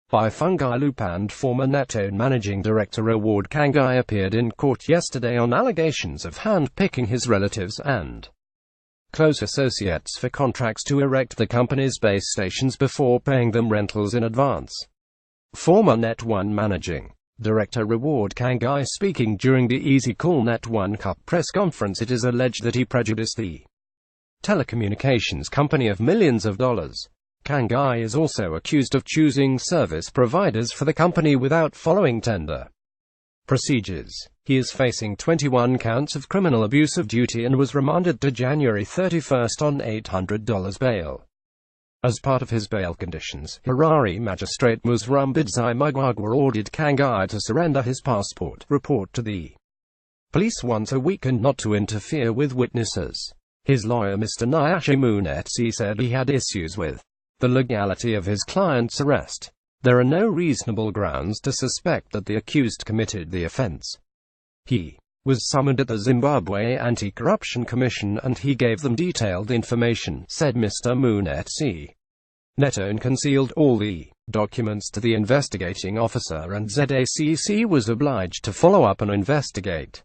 by Fungi Loop and former Netone managing director Reward Kangai appeared in court yesterday on allegations of hand-picking his relatives and close associates for contracts to erect the company's base stations before paying them rentals in advance. Former Net1 managing director Reward Kangai speaking during the Easy Call Net1 Cup press conference. It is alleged that he prejudiced the telecommunications company of millions of dollars. Kangai is also accused of choosing service providers for the company without following tender procedures. He is facing 21 counts of criminal abuse of duty and was remanded to January 31 on $800 bail. As part of his bail conditions, Harare magistrate Musrumbidzai Mugwagwa ordered Kangai to surrender his passport, report to the police once a week and not to interfere with witnesses. His lawyer Mr. Nyashi Munetsi said he had issues with the legality of his client's arrest. There are no reasonable grounds to suspect that the accused committed the offense. He was summoned at the Zimbabwe Anti-Corruption Commission and he gave them detailed information, said Mr. Munetsi. Netone concealed all the documents to the investigating officer and ZACC was obliged to follow up and investigate.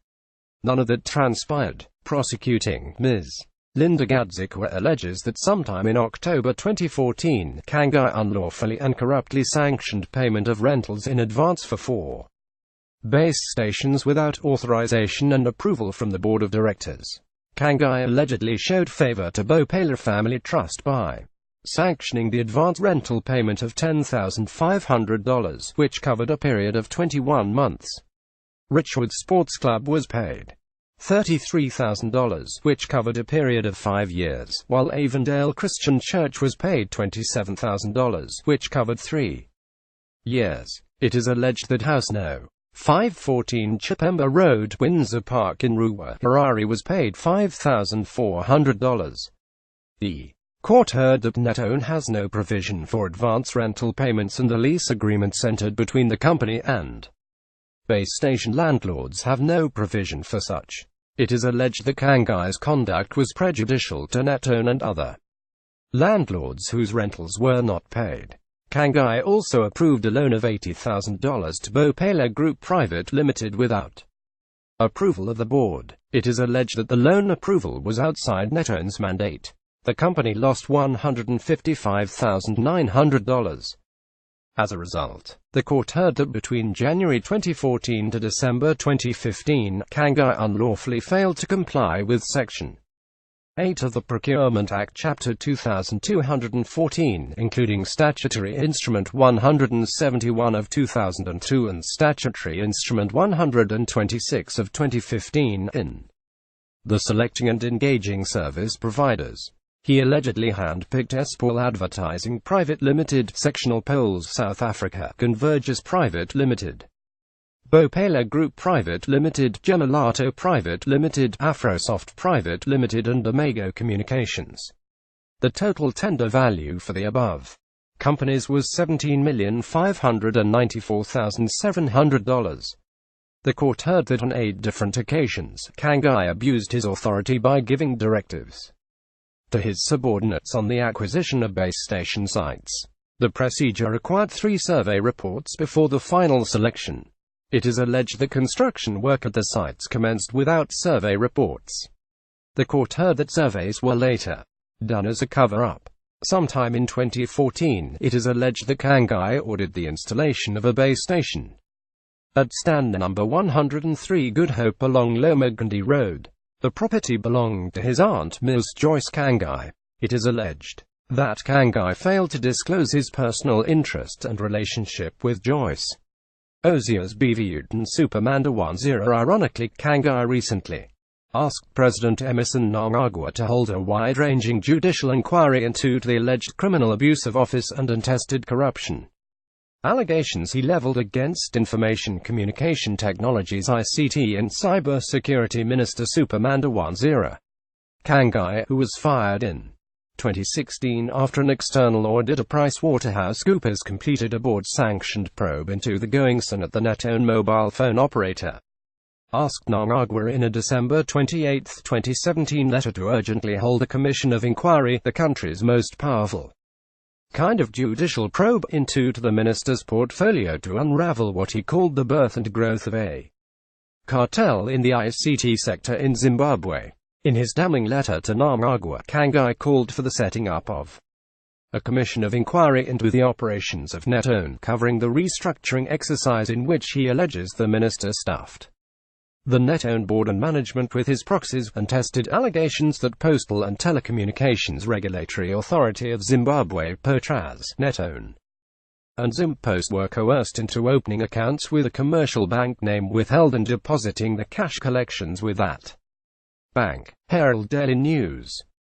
None of that transpired. Prosecuting Ms. Linda Gadzikwa alleges that sometime in October 2014, Kangai unlawfully and corruptly sanctioned payment of rentals in advance for 4 base stations without authorization and approval from the board of directors. Kangai allegedly showed favor to Bopela Family Trust by sanctioning the advance rental payment of $10,500, which covered a period of 21 months. Richwood Sports Club was paid $33,000, which covered a period of 5 years, while Avondale Christian Church was paid $27,000, which covered 3 years. It is alleged that House No. 514 Chipemba Road, Windsor Park in Ruwa, Harare was paid $5,400. The court heard that Netone has no provision for advance rental payments and the lease agreements entered between the company and base station landlords have no provision for such. It is alleged that Kangai's conduct was prejudicial to Netone and other landlords whose rentals were not paid. Kangai also approved a loan of $80,000 to Bopela Group Private Limited without approval of the board. It is alleged that the loan approval was outside Netone's mandate. The company lost $155,900. As a result, the court heard that between January 2014 to December 2015, Kangai unlawfully failed to comply with Section 8 of the Procurement Act Chapter 2214, including Statutory Instrument 171 of 2002 and Statutory Instrument 126 of 2015, in the selecting and engaging service providers. He allegedly hand-picked Espol Advertising Private Limited, Sectional Poles South Africa, Convergys Private Limited, Bopela Group Private Limited, Gemalato Private Limited, Afrosoft Private Limited and Amago Communications. The total tender value for the above companies was $17,594,700. The court heard that on 8 different occasions, Kangai abused his authority by giving directives to his subordinates on the acquisition of base station sites. The procedure required 3 survey reports before the final selection. It is alleged that construction work at the sites commenced without survey reports. The court heard that surveys were later done as a cover-up. Sometime in 2014, it is alleged that Kangai ordered the installation of a base station at stand number 103 Good Hope along Lomagandi Road. The property belonged to his aunt, Ms. Joyce Kangai. It is alleged that Kangai failed to disclose his personal interest and relationship with Joyce. Ozias Bviut and Supermanda 10. Ironically, Kangai recently asked President Emerson Mnangagwa to hold a wide-ranging judicial inquiry into the alleged criminal abuse of office and untested corruption allegations he leveled against Information Communication Technologies ICT and Cybersecurity Minister Supermanda 10. Kangai, who was fired in 2016 after an external auditor PricewaterhouseCoopers completed a board-sanctioned probe into the goings-on at the Netone mobile phone operator, asked Mnangagwa in a December 28, 2017 letter to urgently hold a commission of inquiry, the country's most powerful kind of judicial probe into the minister's portfolio to unravel what he called the birth and growth of a cartel in the ICT sector in Zimbabwe. In his damning letter to Namagwa, Kangai called for the setting up of a commission of inquiry into the operations of Netone, covering the restructuring exercise in which he alleges the minister stuffed the Netone board and management with his proxies, and tested allegations that Postal and Telecommunications Regulatory Authority of Zimbabwe (POTRAZ), Netone, and Zimpost were coerced into opening accounts with a commercial bank name withheld and depositing the cash collections with that bank. Herald Daily News.